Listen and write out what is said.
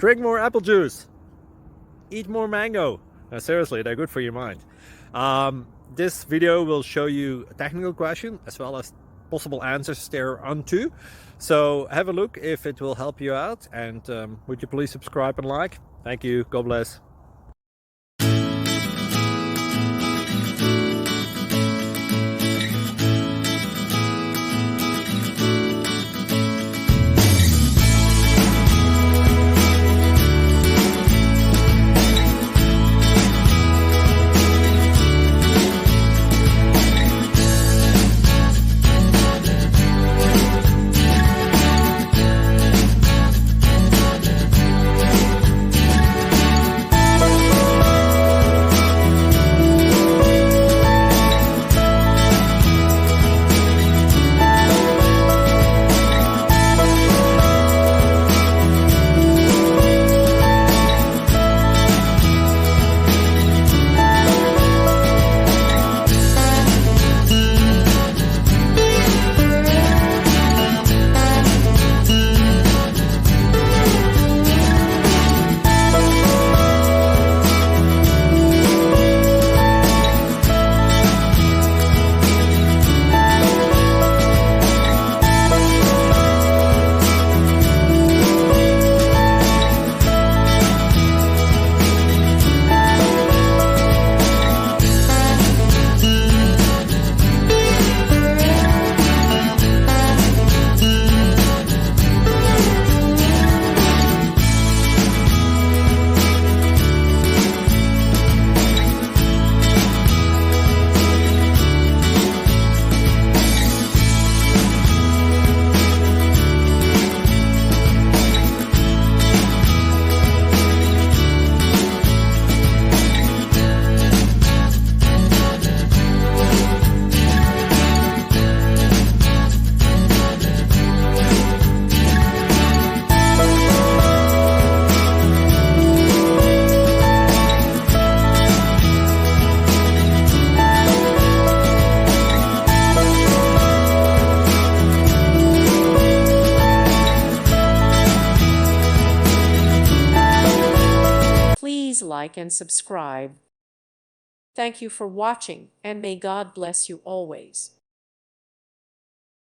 Drink more apple juice. Eat more mango. Seriously, they're good for your mind. This video will show you a technical question as well as possible answers thereunto. So have a look if it will help you out, and would you please subscribe and like? Thank you. God bless. Please like and subscribe. Thank you for watching, and may God bless you always.